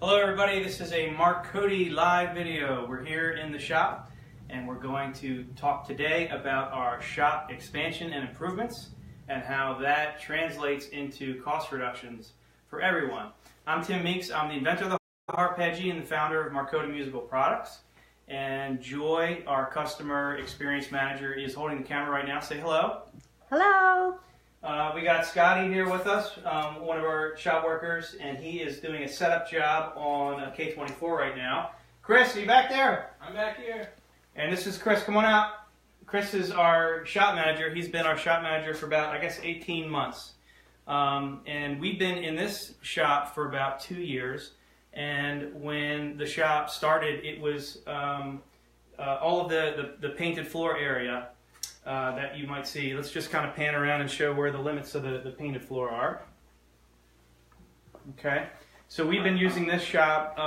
Hello everybody, this is a Marcodi live video. We're here in the shop and we're going to talk today about our shop expansion and improvements and how that translates into cost reductions for everyone. I'm Tim Meeks, I'm the inventor of the Harpejji and the founder of Marcodi Musical Products. And Joy, our customer experience manager, is holding the camera right now. Say hello. Hello. We got Scotty here with us, one of our shop workers, and he is doing a setup job on a K24 right now. Chris, are you back there? I'm back here. And this is Chris. Come on out. Chris is our shop manager. He's been our shop manager for about, I guess, 18 months. And we've been in this shop for about 2 years. And when the shop started, it was all of the painted floor area that you might see. Let's just kind of pan around and show where the limits of the painted floor are. Okay, so we've been using this shop,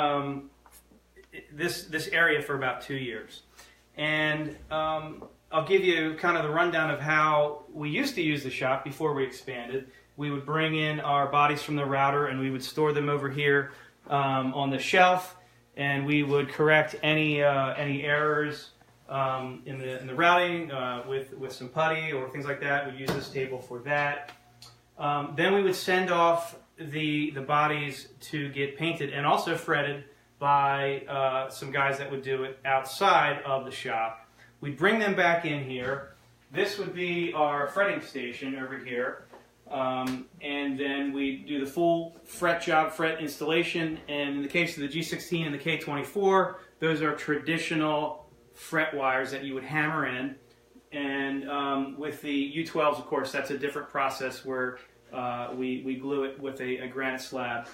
this area for about 2 years. And I'll give you kind of the rundown of how we used to use the shop before we expanded. We would bring in our bodies from the router and we would store them over here on the shelf, and we would correct any errors in the routing with some putty or things like that. We'd use this table for that. Then we would send off the bodies to get painted and also fretted by some guys that would do it outside of the shop. We'd bring them back in here. This would be our fretting station over here. And then we do the full fret installation. And in the case of the G16 and the K24, those are traditional fret wires that you would hammer in. And with the U12s, of course, that's a different process where we glue it with a granite slab.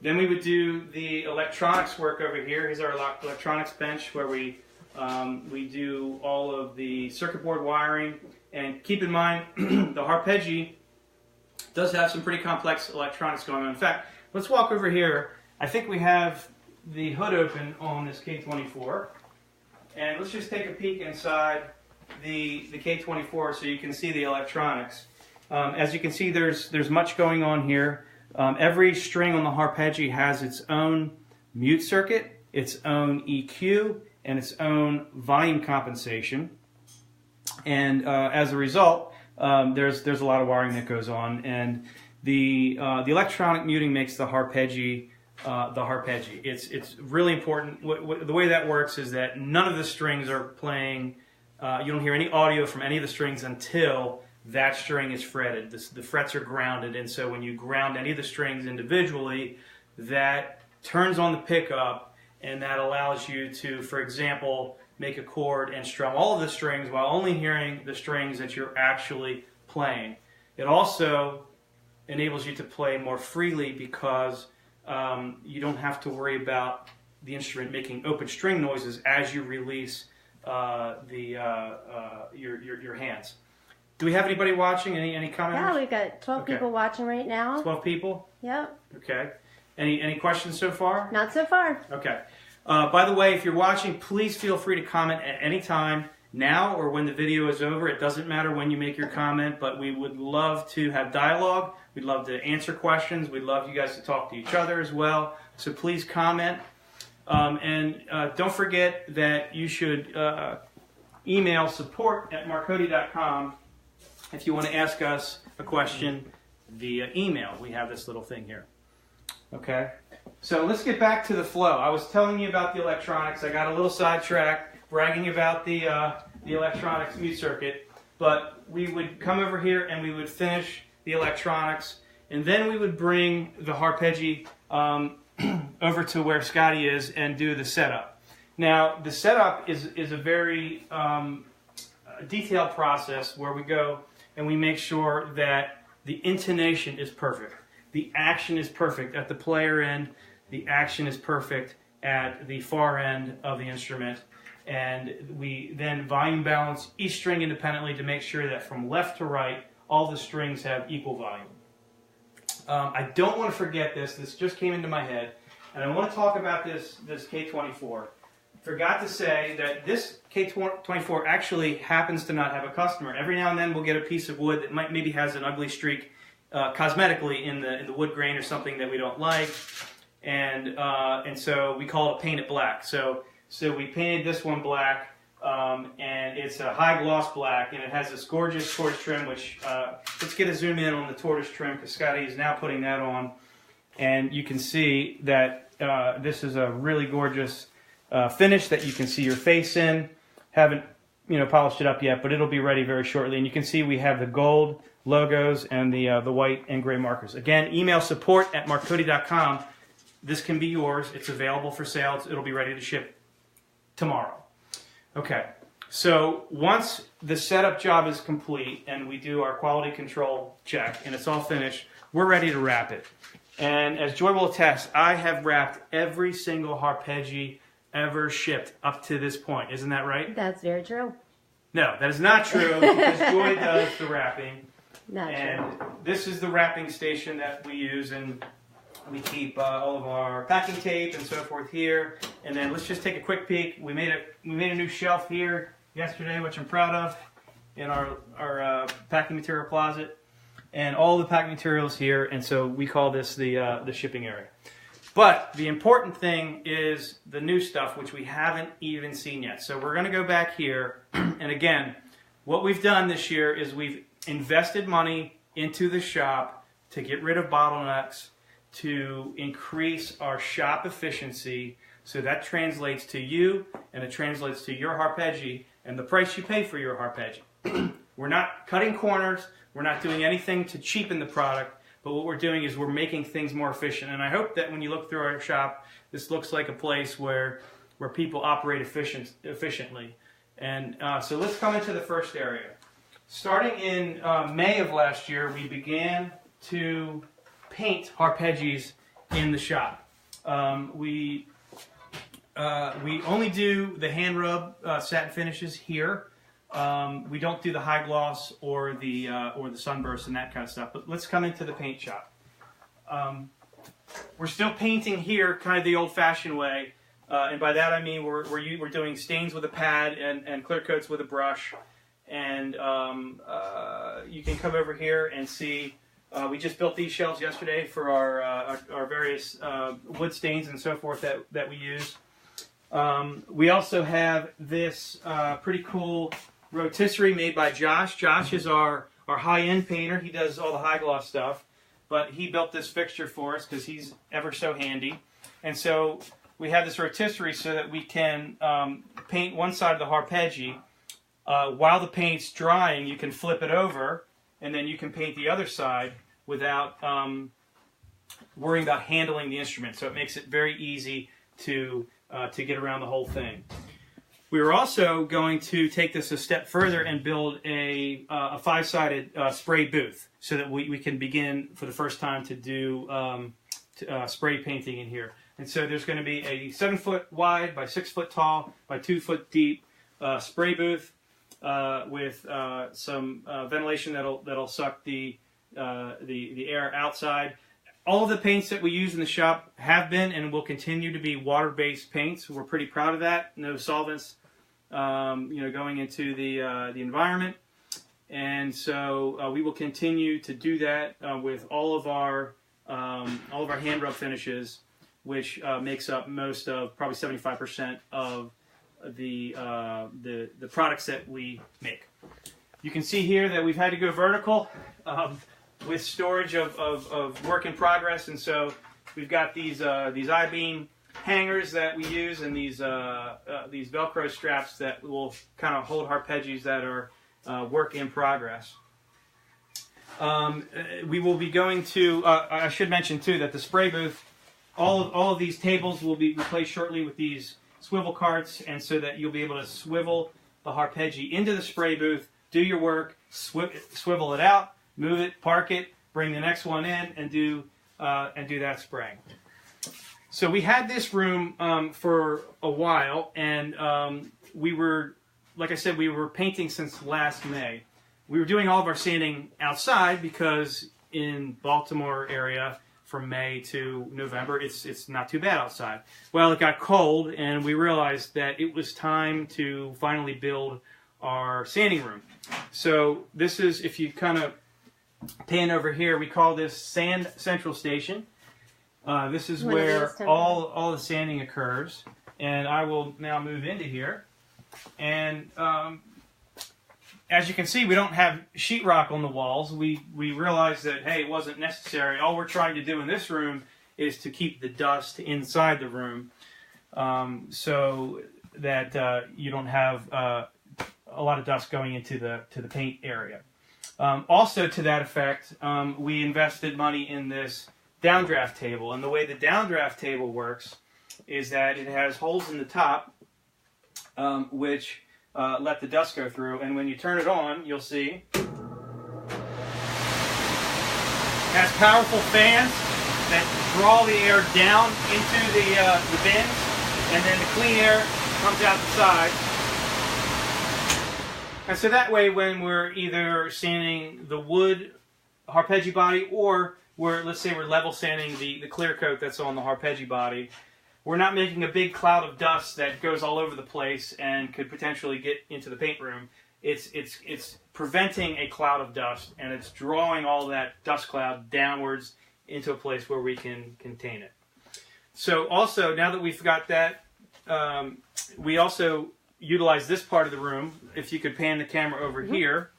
Then we would do the electronics work over here. Here's our electronics bench where we do all of the circuit board wiring. And keep in mind, the Harpejji does have some pretty complex electronics going on. In fact, let's walk over here. I think we have the hood open on this K24. And let's just take a peek inside the K24 so you can see the electronics. As you can see, there's much going on here. Every string on the Harpejji has its own mute circuit, its own EQ, and its own volume compensation. And as a result, there's a lot of wiring that goes on. And the electronic muting makes the Harpejji It's really important. The way that works is that none of the strings are playing. You don't hear any audio from any of the strings until that string is fretted. The frets are grounded, and so when you ground any of the strings individually, that turns on the pickup, and that allows you to, for example, make a chord and strum all of the strings while only hearing the strings that you're actually playing. It also enables you to play more freely because you don't have to worry about the instrument making open string noises as you release your hands. Do we have anybody watching? Any comments? Yeah, we've got 12 people watching right now. 12 people? Yep. Okay. Any questions so far? Not so far. Okay. By the way, if you're watching, please feel free to comment at any time, now or when the video is over. It doesn't matter when you make your comment, but we would love to have dialogue. We'd love to answer questions. We'd love you guys to talk to each other as well. So please comment. And don't forget that you should email support@marcodi.com if you want to ask us a question via email. We have this little thing here. Okay? So let's get back to the flow. I was telling you about the electronics. I got a little sidetracked bragging about the electronics mute circuit. But we would come over here and we would finish the electronics, and then we would bring the Harpejji over to where Scotty is and do the setup. Now, the setup is a very detailed process where we go and we make sure that the intonation is perfect. The action is perfect at the player end. The action is perfect at the far end of the instrument. And we then volume balance each string independently to make sure that from left to right, all the strings have equal volume. I don't want to forget this. This just came into my head. And I want to talk about this K24. Forgot to say that this K24 actually happens to not have a customer. Every now and then we'll get a piece of wood that maybe has an ugly streak cosmetically in the wood grain or something that we don't like. and so we call it Paint It Black. So we painted this one black, and it's a high gloss black, and it has this gorgeous tortoise trim. Which let's get a zoom in on the tortoise trim because Scotty is now putting that on, and you can see that this is a really gorgeous finish that you can see your face in. Haven't polished it up yet, but it'll be ready very shortly. And you can see we have the gold logos and the white and gray markers. Again, email support@marcodi.com. This can be yours. It's available for sale. It'll be ready to ship tomorrow. Okay, so once the setup job is complete and we do our quality control check and it's all finished, we're ready to wrap it. And as Joy will attest, I have wrapped every single Harpejji ever shipped up to this point. Isn't that right? That's very true. No, that is not true because Joy does the wrapping. Not and true. This is the wrapping station that we use, and we keep all of our packing tape and so forth here. And then let's just take a quick peek. We made a new shelf here yesterday, which I'm proud of, in our packing material closet, and all the packing materials here. And so we call this the shipping area. But the important thing is the new stuff, which we haven't even seen yet. So we're going to go back here, and again, what we've done this year is we've invested money into the shop to get rid of bottlenecks, to increase our shop efficiency, so that translates to you, and it translates to your Harpejji and the price you pay for your Harpejji. We're not cutting corners, we're not doing anything to cheapen the product, but what we're doing is we're making things more efficient. And I hope that when you look through our shop, this looks like a place where people operate efficiently. And so let's come into the first area. Starting in May of last year, we began to paint Harpejjis in the shop. We only do the hand rub satin finishes here. We don't do the high gloss or the sunburst and that kind of stuff. But let's come into the paint shop. We're still painting here kind of the old-fashioned way, and by that I mean we're doing stains with a pad and clear coats with a brush. And you can come over here and see. We just built these shelves yesterday for our various wood stains and so forth that we use. We also have this pretty cool rotisserie made by Josh. Josh is our high-end painter. He does all the high gloss stuff, but he built this fixture for us because he's ever so handy. And so we have this rotisserie so that we can paint one side of the Harpejji. While the paint's drying, you can flip it over, and then you can paint the other side without worrying about handling the instrument. So it makes it very easy to get around the whole thing. We were also going to take this a step further and build a five-sided spray booth so that we can begin for the first time to do spray painting in here. And so there's going to be a 7-foot wide by 6-foot tall by 2-foot deep spray booth with some ventilation that'll suck the air outside. All of the paints that we use in the shop have been and will continue to be water-based paints. We're pretty proud of that. No solvents, going into the environment, and so we will continue to do that with all of our hand rub finishes, which makes up most of probably 75% of the products that we make. You can see here that we've had to go vertical with storage of work in progress, and so we've got these I-beam hangers that we use and these Velcro straps that will kind of hold Harpejjis that are work in progress. We will be going to. I should mention too that the spray booth, all of these tables will be replaced shortly with these swivel carts, and so that you'll be able to swivel the Harpejji into the spray booth, do your work, swivel it out, move it, park it, bring the next one in, and do that spraying. So we had this room for a while, and we were, like I said, we were painting since last May. We were doing all of our sanding outside because in Baltimore area from May to November, it's not too bad outside. Well, it got cold, and we realized that it was time to finally build our sanding room. So this is, if you kind of pan over here, we call this Sand Central Station. This is where all the sanding occurs. And I will now move into here. And as you can see, we don't have sheetrock on the walls. We realized that, hey, it wasn't necessary. All we're trying to do in this room is to keep the dust inside the room so that you don't have a lot of dust going into the paint area. Also to that effect, we invested money in this downdraft table. And the way the downdraft table works is that it has holes in the top which let the dust go through. And when you turn it on, you'll see it has powerful fans that draw the air down into the bins, and then the clean air comes out the side. And so that way, when we're either sanding the wood Harpejji body, or let's say we're level sanding the clear coat that's on the Harpejji body, we're not making a big cloud of dust that goes all over the place and could potentially get into the paint room. It's preventing a cloud of dust, and it's drawing all that dust cloud downwards into a place where we can contain it. So also, now that we've got that, we also utilize this part of the room. If you could pan the camera over here.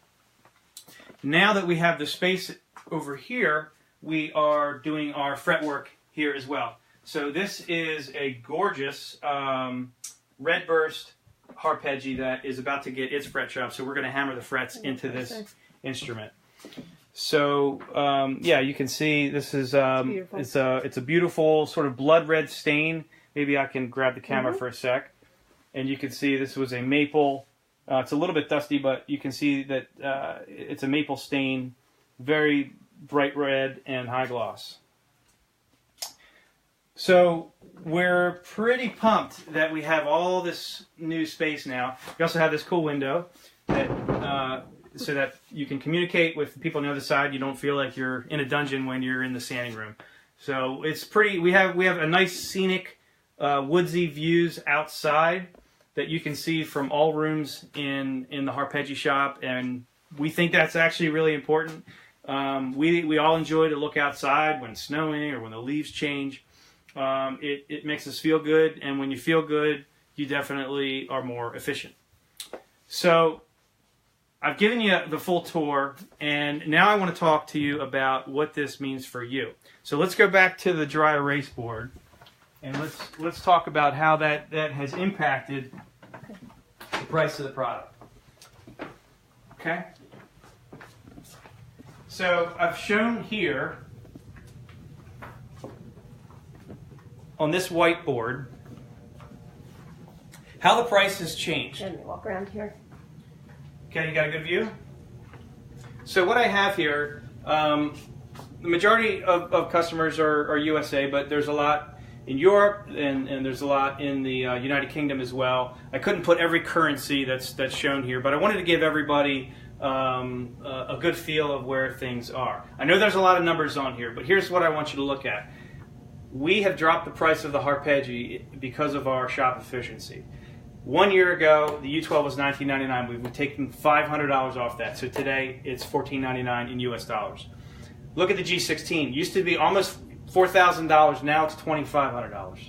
Now that we have the space over here, we are doing our fretwork here as well. So this is a gorgeous red burst Harpejji that is about to get its fret shop. So we're going to hammer the frets into this instrument. So yeah, you can see this is it's a beautiful sort of blood red stain. Maybe I can grab the camera for a sec, and you can see this was a maple. It's a little bit dusty, but you can see that it's a maple stain, very bright red and high gloss. So we're pretty pumped that we have all this new space now. We also have this cool window that so that you can communicate with people on the other side. You don't feel like you're in a dungeon when you're in the sanding room. So it's pretty. We have a nice scenic woodsy views outside that you can see from all rooms in the Harpejji shop, and we think that's actually really important. We all enjoy to look outside when it's snowing or when the leaves change. It makes us feel good, and when you feel good, you definitely are more efficient. So I've given you the full tour, and now I want to talk to you about what this means for you. So let's go back to the dry erase board, and let's talk about how that has impacted the price of the product. Okay? So I've shown here on this whiteboard how the price has changed. Let me walk around here. Okay, you got a good view? So what I have here, the majority of customers are USA, but there's a lot in Europe, and there's a lot in the United Kingdom as well. I couldn't put every currency that's shown here, but I wanted to give everybody a good feel of where things are. I know there's a lot of numbers on here, but here's what I want you to look at. We have dropped the price of the Harpejji because of our shop efficiency. 1 year ago, the U12 was $19.99. We've taken $500 off that. So today, it's $14.99 in US dollars. Look at the G16. Used to be almost $4,000. Now it's $2,500.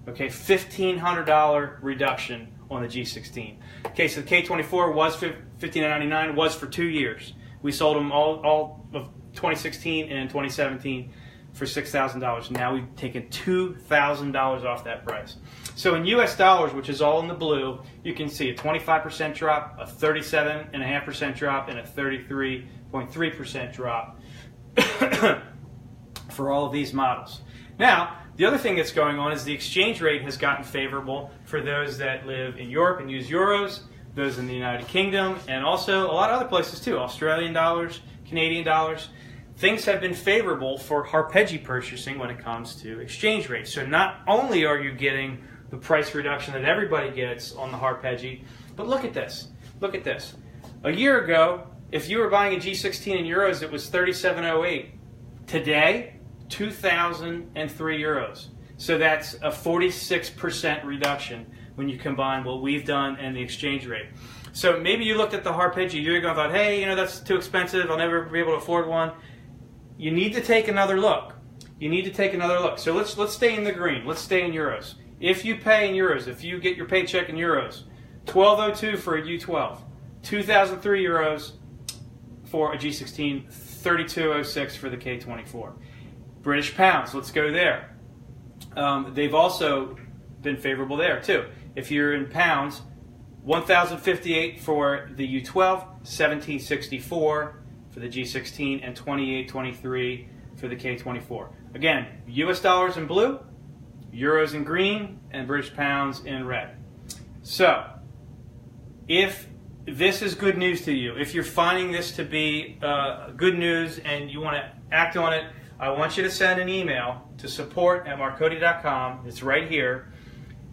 Okay, $1,500 reduction on the G16. Okay, so the K24 was $15.99. Was for 2 years. We sold them all of 2016 and 2017 for $6,000. Now we've taken $2,000 off that price. So in US dollars, which is all in the blue, you can see a 25% drop, a 37.5% drop, and a 33.3% drop for all of these models. Now, the other thing that's going on is the exchange rate has gotten favorable for those that live in Europe and use euros, those in the United Kingdom, and also a lot of other places too, Australian dollars, Canadian dollars. Things have been favorable for Harpejji purchasing when it comes to exchange rates. So not only are you getting the price reduction that everybody gets on the Harpejji, but look at this. Look at this. A year ago, if you were buying a G16 in euros, it was 37.08. Today, 2,003 euros. So that's a 46% reduction when you combine what we've done and the exchange rate. So maybe you looked at the Harpejji a year ago and thought, hey, that's too expensive. I'll never be able to afford one. You need to take another look. you need to take another look. So let's stay in the green. Let's stay in euros. If you pay in euros, if you get your paycheck in euros, 1202 for a U12, 2003 euros for a G16, 3206 for the K24. British pounds, let's go there. They've also been favorable there too. If you're in pounds, 1,058 for the U12, 1,764 for the G16, and 2,823 for the K24. Again, US dollars in blue, euros in green, and British pounds in red. So, if this is good news to you, if you're finding this to be good news and you want to act on it, I want you to send an email to support@marcodi.com. It's right here.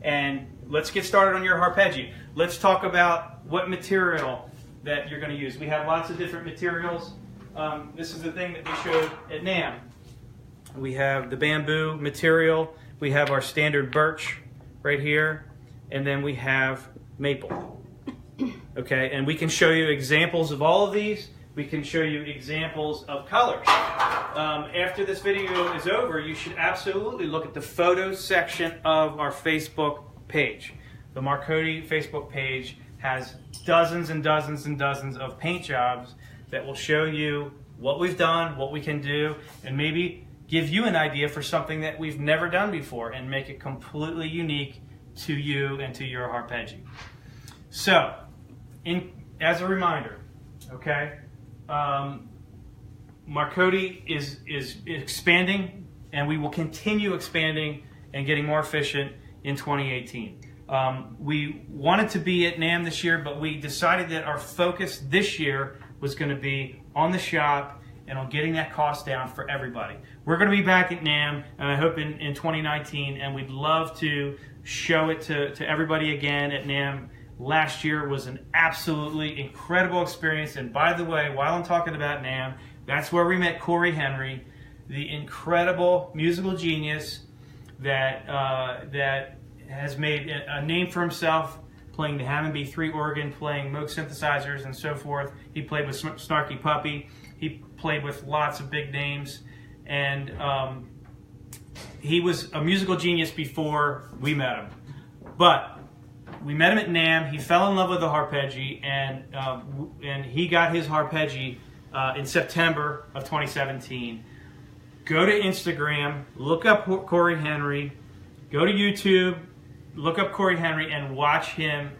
And let's get started on your Harpejji. Let's talk about what material that you're going to use. We have lots of different materials. This is the thing that we showed at NAMM. We have the bamboo material. We have our standard birch right here. And then we have maple. Okay, and we can show you examples of all of these. We can show you examples of colors. After this video is over, you should absolutely look at the photos section of our Facebook page. The Marcodi Facebook page has dozens and dozens and dozens of paint jobs that will show you what we've done, what we can do, and maybe give you an idea for something that we've never done before and make it completely unique to you and to your Harpejji. So, as a reminder, okay, Marcodi is expanding, and we will continue expanding and getting more efficient in 2018. We wanted to be at NAMM this year, but we decided that our focus this year was going to be on the shop and on getting that cost down for everybody. We're going to be back at NAMM, and I hope in 2019, and we'd love to show it to everybody again at NAMM. Last year was an absolutely incredible experience, and by the way, while I'm talking about NAMM, that's where we met Corey Henry, the incredible musical genius that has made a name for himself playing the Hammond B3 organ, playing Moog synthesizers and so forth. He played with Snarky Puppy. He played with lots of big names, and he was a musical genius before we met him. But we met him at NAMM. He fell in love with the Harpejji, and he got his Harpejji in September of 2017. Go to Instagram, look up Corey Henry, go to YouTube, look up Corey Henry, and watch him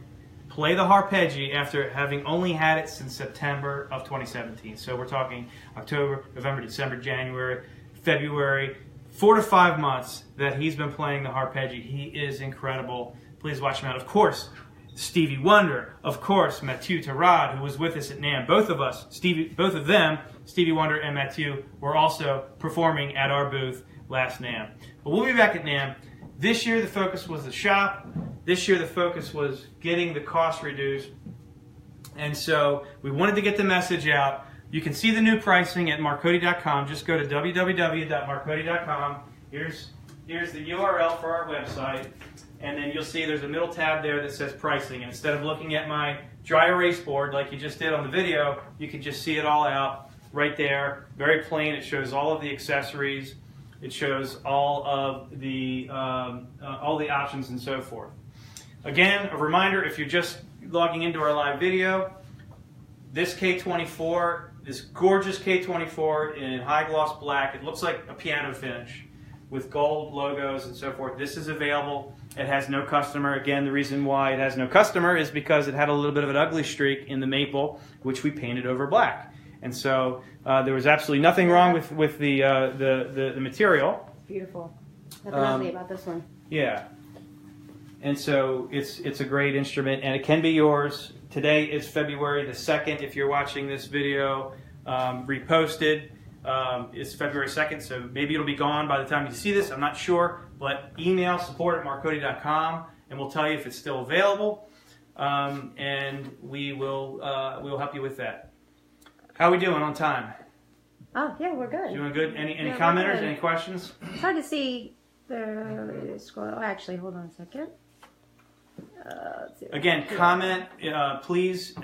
play the Harpejji after having only had it since September of 2017. So we're talking October, November, December, January, February, 4 to 5 months that he's been playing the Harpejji. He is incredible. Please watch him out. Of course, Stevie Wonder. Of course, Mathieu Tarad, who was with us at NAMM. Both of them, Stevie Wonder and Mathieu, were also performing at our booth last NAMM. But we'll be back at NAMM. This year the focus was the shop. This year the focus was getting the cost reduced. And so we wanted to get the message out. You can see the new pricing at Marcodi.com. Just go to www.marcodi.com. Here's the URL for our website. And then you'll see there's a middle tab there that says pricing. And instead of looking at my dry erase board like you just did on the video, you can just see it all out right there. Very plain. It shows all of the accessories. It shows all of the options and so forth. Again, a reminder, if you're just logging into our live video, this K24, this gorgeous K24 in high gloss black, it looks like a piano finish with gold logos and so forth. This is available. It has no customer. Again, the reason why it has no customer is because it had a little bit of an ugly streak in the maple, which we painted over black. And so there was absolutely nothing wrong with the material. It's beautiful. Nothing ugly about this one. Yeah. And so it's a great instrument, and it can be yours. Today is February the 2nd. If you're watching this video reposted, it's February 2nd, so maybe it'll be gone by the time you see this. I'm not sure, but email support@marcodi.com, and we'll tell you if it's still available, and we'll help you with that. How are we doing on time? Oh, yeah, we're good. Doing good? Any commenters? Any questions? It's hard to see the scroll. Oh, actually, hold on a second. Let's see. Again, comment, please,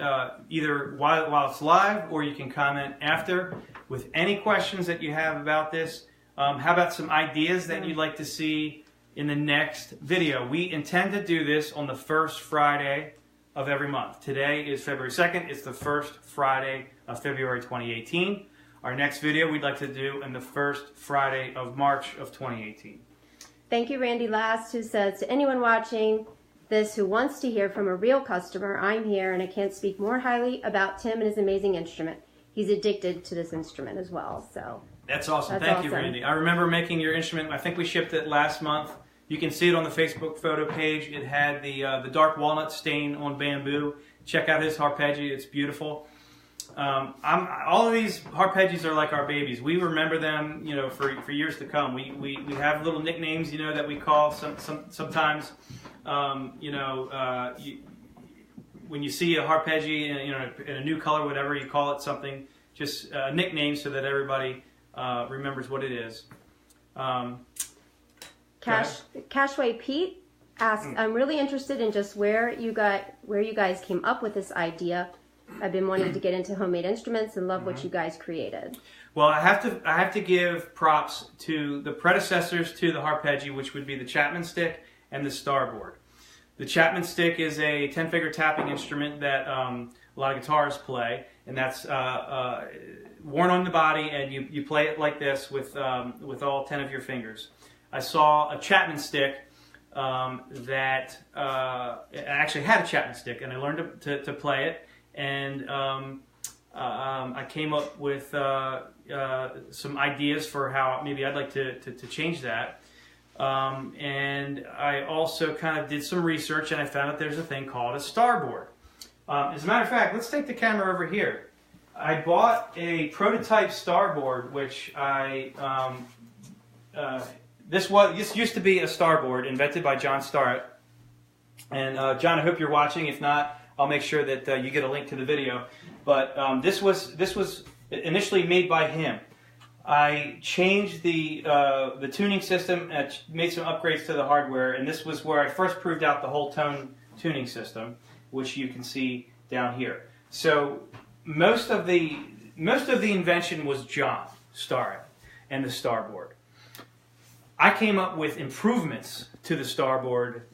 either while it's live, or you can comment after with any questions that you have about this. How about some ideas that you'd like to see in the next video? We intend to do this on the first Friday of every month. Today is February 2nd. It's the first Friday of February 2018. Our next video we'd like to do on the first Friday of March of 2018. Thank you, Randy Last, who says, to anyone watching this who wants to hear from a real customer, I'm here, and I can't speak more highly about Tim and his amazing instrument. He's addicted to this instrument as well. So that's awesome. Thank you, Randy. I remember making your instrument. I think we shipped it last month. You can see it on the Facebook photo page. It had the dark walnut stain on bamboo. Check out his Harpejji. It's beautiful. All of these Harpejjis are like our babies. We remember them, you know, for years to come. We have little nicknames, you know, that we call sometimes. When you see a Harpejji in a new color, whatever, you call it something, just a nickname so that everybody remembers what it is. Cashway Pete asks, I'm really interested in just where you guys came up with this idea. I've been wanting to get into homemade instruments and love what you guys created. Well, I have to give props to the predecessors to the Harpejji, which would be the Chapman stick and the Starboard. The Chapman stick is a 10-finger tapping instrument that a lot of guitarists play, and that's worn on the body, and you play it like this with all 10 of your fingers. I saw a Chapman stick that I actually had a Chapman stick, and I learned to play it, and I came up with some ideas for how maybe I'd like to change that. And I also kind of did some research, and I found out there's a thing called a Starboard. As a matter of fact, let's take the camera over here. I bought a prototype Starboard, which this used to be a Starboard invented by John Starrett. And John, I hope you're watching. If not, I'll make sure that you get a link to the video. But this was initially made by him. I changed the tuning system and made some upgrades to the hardware, and this was where I first proved out the whole tone tuning system, which you can see down here. So most of the invention was John Starrett and the Starboard. I came up with improvements to the Starboard,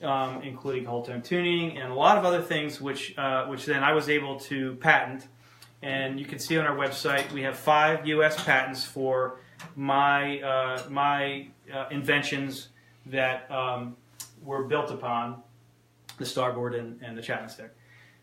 including whole tone tuning and a lot of other things, which then I was able to patent. And you can see on our website we have 5 U.S. patents for my inventions that were built upon the Starboard and the Chapman stick.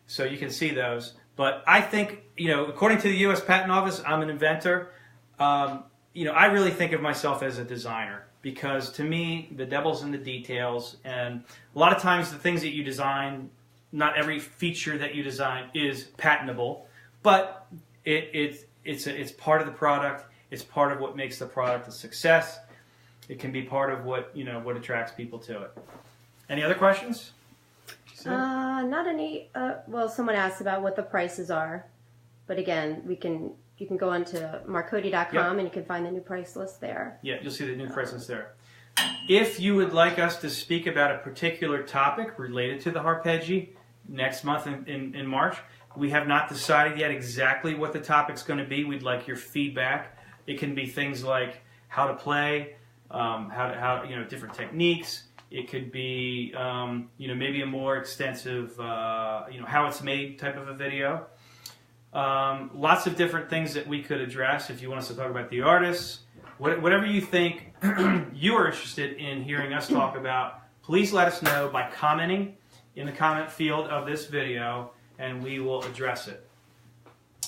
So you can see those. But I think, according to the U.S. Patent Office, I'm an inventor. I really think of myself as a designer, because to me the devil's in the details, and a lot of times the things that you design, not every feature that you design is patentable. But it's part of the product. It's part of what makes the product a success. It can be part of what attracts people to it. Any other questions? Not any. Well, someone asked about what the prices are, but again, you can go onto Marcodi.com and you can find the new price list there. Yeah, you'll see the new price list there. If you would like us to speak about a particular topic related to the Harpejji next month in March. We have not decided yet exactly what the topic's going to be. We'd like your feedback. It can be things like how to play, how different techniques. It could be maybe a more extensive how it's made type of a video. Lots of different things that we could address. If you want us to talk about the artists, whatever you think you are interested in hearing us talk about, please let us know by commenting in the comment field of this video, and we will address it.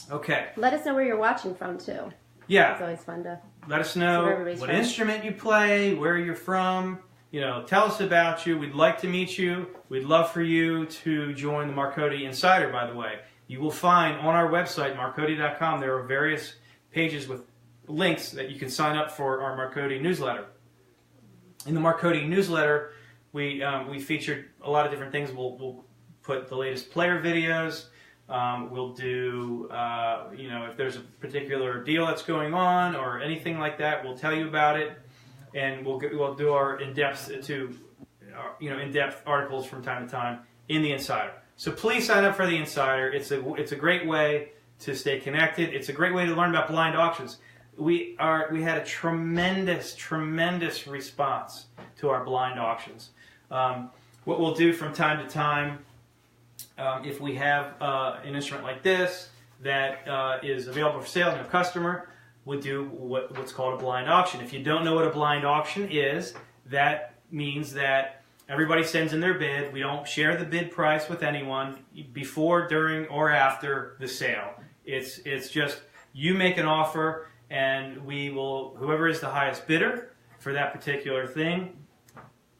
Okay. Let us know where you're watching from, too. Yeah. It's always fun to let us know what instrument you play, where you're from. Tell us about you. We'd like to meet you. We'd love for you to join the Marcodi Insider, by the way. You will find on our website, Marcodi.com, there are various pages with links that you can sign up for our Marcodi newsletter. In the Marcodi newsletter, we featured a lot of different things. We'll put the latest player videos. We'll do, if there's a particular deal that's going on or anything like that, we'll tell you about it, and we'll do our in-depth articles from time to time in the Insider. So please sign up for the Insider. It's a great way to stay connected. It's a great way to learn about blind auctions. we had a tremendous response to our blind auctions. What we'll do from time to time, if we have an instrument like this that is available for sale to a customer, we'll do what's called a blind auction. If you don't know what a blind auction is, that means that everybody sends in their bid. We don't share the bid price with anyone before, during, or after the sale. It's just you make an offer, and we will, whoever is the highest bidder for that particular thing,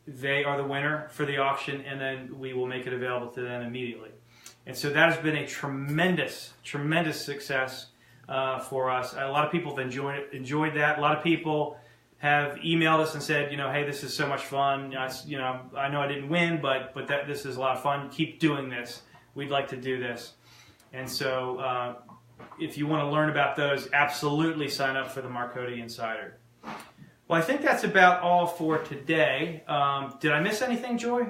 they are the winner for the auction, and then we will make it available to them immediately. And so that has been a tremendous success for us. A lot of people have enjoyed that. A lot of people have emailed us and said, hey, this is so much fun. I know I didn't win, but this is a lot of fun. Keep doing this. We'd like to do this. And so if you want to learn about those, absolutely sign up for the Marcodi Insider. Well, I think that's about all for today. Did I miss anything, Joy?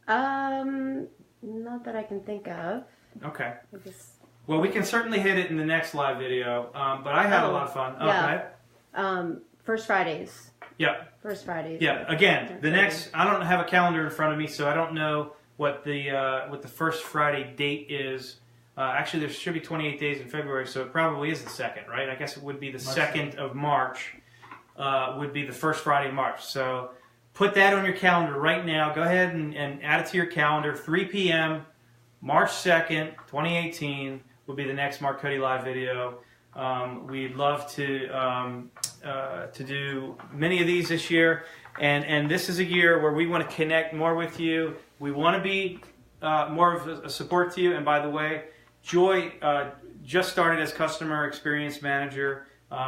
Not that I can think of. Okay. Well, we can certainly hit it in the next live video, but I had a lot of fun. Yeah. Okay. First Fridays. Yeah. First Fridays. Yeah. Again, the next. I don't have a calendar in front of me, so I don't know what the first Friday date is. Actually, there should be 28 days in February, so it probably is the 2nd, right? I guess it would be the 2nd of March. Would be the first Friday in March. So put that on your calendar right now. Go ahead and add it to your calendar. 3 p.m. March 2nd, 2018 will be the next Marcodi Live video. We'd love to do many of these this year. And this is a year where we want to connect more with you. We want to be more of a support to you. And by the way, Joy just started as Customer Experience Manager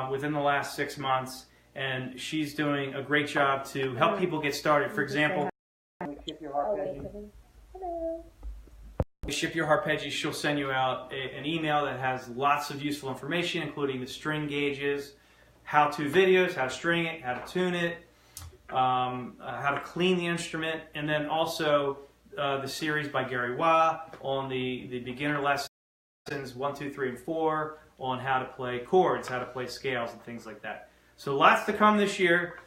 within the last 6 months. And she's doing a great job to help people get started. For example, Ship Your Harpejji, she'll send you out an email that has lots of useful information, including the string gauges, how-to videos, how to string it, how to tune it, how to clean the instrument, and then also the series by Gary Wah on the beginner lessons 1, 2, 3, and 4 on how to play chords, how to play scales, and things like that. So lots to come this year.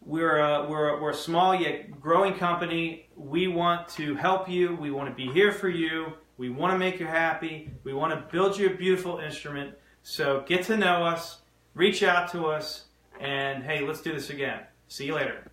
We're a small yet growing company. We want to help you. We want to be here for you. We want to make you happy. We want to build you a beautiful instrument. So get to know us, reach out to us, and hey, let's do this again. See you later.